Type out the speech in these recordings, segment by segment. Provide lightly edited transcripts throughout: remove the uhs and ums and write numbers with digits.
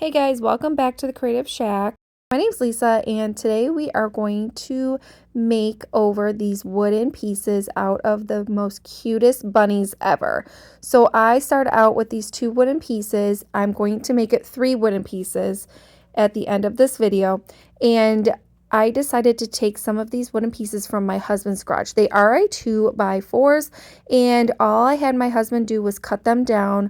Hey guys, welcome back to the Creative Shack. My name's Lisa and today we are going to make over these wooden pieces out of the most cutest bunnies ever. So I started out with these 2 wooden pieces. I'm going to make it 3 wooden pieces at the end of this video, and I decided to take some of these wooden pieces from my husband's garage. They are a 2x4s, and all I had my husband do was cut them down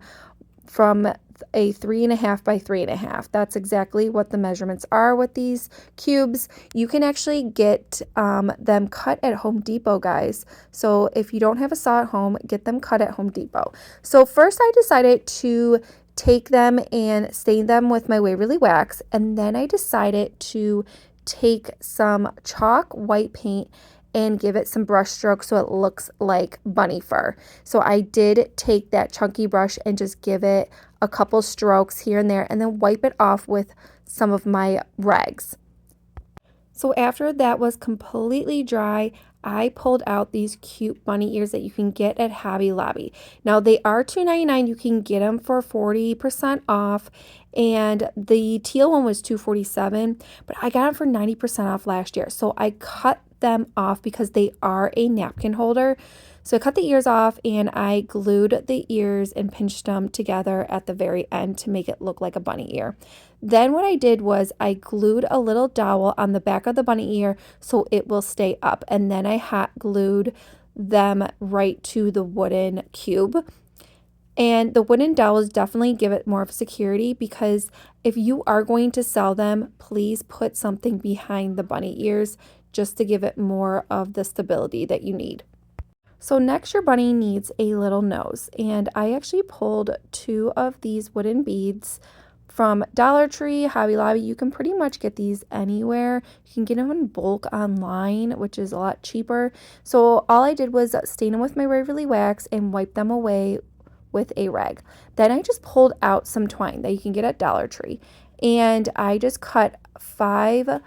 from a 3.5 by 3.5. That's exactly what the measurements are with these cubes. You can actually get them cut at Home Depot, guys. So if you don't have a saw at home, get them cut at Home Depot. So first I decided to take them and stain them with my Waverly Wax, and then I decided to take some chalk white paint and give it some brush strokes so it looks like bunny fur. So I did take that chunky brush and just give it a couple strokes here and there, and then wipe it off with some of my rags. So after that was completely dry, I pulled out these cute bunny ears that you can get at Hobby Lobby. Now they are $2.99. You can get them for 40% off, and the teal one was $2.47, but I got them for 90% off last year. So I cut them off because they are a napkin holder. So I cut the ears off and I glued the ears and pinched them together at the very end to make it look like a bunny ear. Then what I did was I glued a little dowel on the back of the bunny ear so it will stay up, and then I hot glued them right to the wooden cube. And the wooden dowels definitely give it more of security, because if you are going to sell them, please put something behind the bunny ears just to give it more of the stability that you need. So next, your bunny needs a little nose, and I actually pulled 2 of these wooden beads from Dollar Tree, Hobby Lobby. You can pretty much get these anywhere. You can get them in bulk online, which is a lot cheaper. So all I did was stain them with my Waverly Wax and wipe them away with a rag. Then I just pulled out some twine that you can get at Dollar Tree, and I just cut 5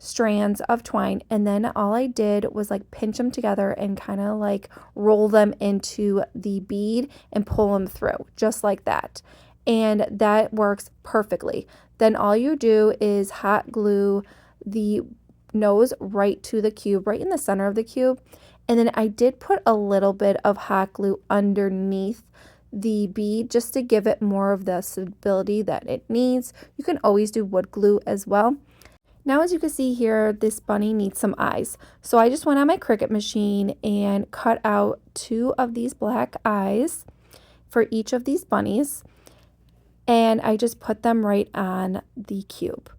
strands of twine, and then all I did was like pinch them together and kind of like roll them into the bead and pull them through just like that, and that works perfectly. Then all you do is hot glue the nose right to the cube, right in the center of the cube, and then I did put a little bit of hot glue underneath the bead just to give it more of the stability that it needs. You can always do wood glue as well. Now, as you can see here, this bunny needs some eyes. So I just went on my Cricut machine and cut out 2 of these black eyes for each of these bunnies, and I just put them right on the cube.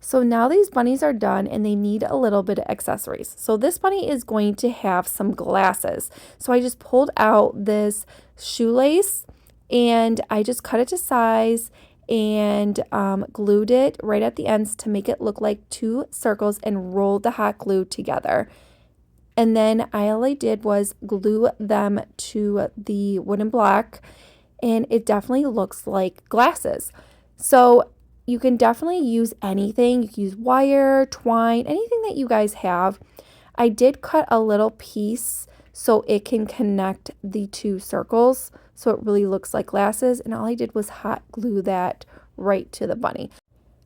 So now these bunnies are done and they need a little bit of accessories. So this bunny is going to have some glasses. So I just pulled out this shoelace and I just cut it to size and glued it right at the ends to make it look like 2 circles and rolled the hot glue together. And then all I did was glue them to the wooden block, and it definitely looks like glasses. So you can definitely use anything. You can use wire, twine, anything that you guys have. I did cut a little piece so it can connect the 2 circles so it really looks like glasses, and all I did was hot glue that right to the bunny.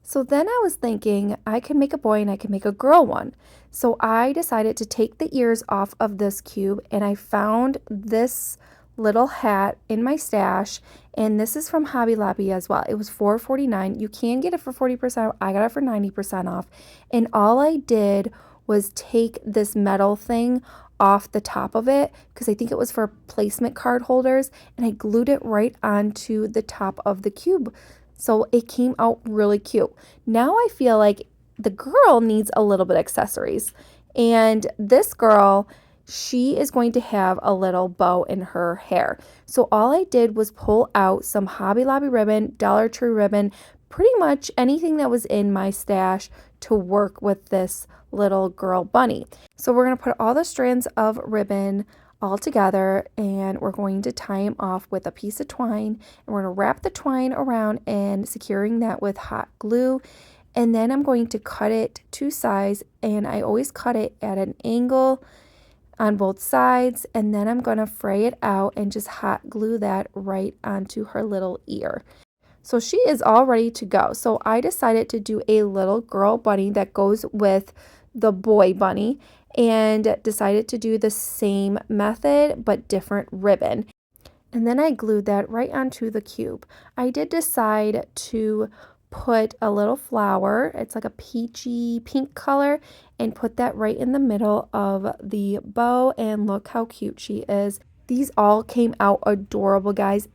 So then I was thinking I could make a boy and I could make a girl one. So I decided to take the ears off of this cube, and I found this little hat in my stash, and this is from Hobby Lobby as well. It was $4.49. You can get it for 40%. I got it for 90% off. And all I did was take this metal thing off the top of it, because I think it was for placement card holders, and I glued it right onto the top of the cube. So it came out really cute. Now I feel like the girl needs a little bit of accessories, and this girl, she is going to have a little bow in her hair. So all I did was pull out some Hobby Lobby ribbon, Dollar Tree ribbon, pretty much anything that was in my stash to work with this little girl bunny. So we're going to put all the strands of ribbon all together, and we're going to tie them off with a piece of twine, and we're going to wrap the twine around and securing that with hot glue. And then I'm going to cut it to size, and I always cut it at an angle on both sides, and then I'm going to fray it out and just hot glue that right onto her little ear. So she is all ready to go. So I decided to do a little girl bunny that goes with the boy bunny and decided to do the same method but different ribbon. And then I glued that right onto the cube. I did decide to put a little flower, it's like a peachy pink color, and put that right in the middle of the bow, and look how cute she is. These all came out adorable, guys.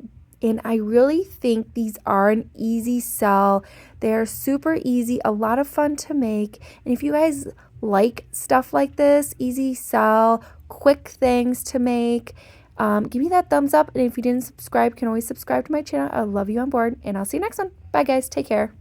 And I really think these are an easy sell. They're super easy, a lot of fun to make. And if you guys like stuff like this, easy sell, quick things to make, give me that thumbs up. And if you didn't subscribe, you can always subscribe to my channel. I love you on board, and I'll see you next one. Bye, guys. Take care.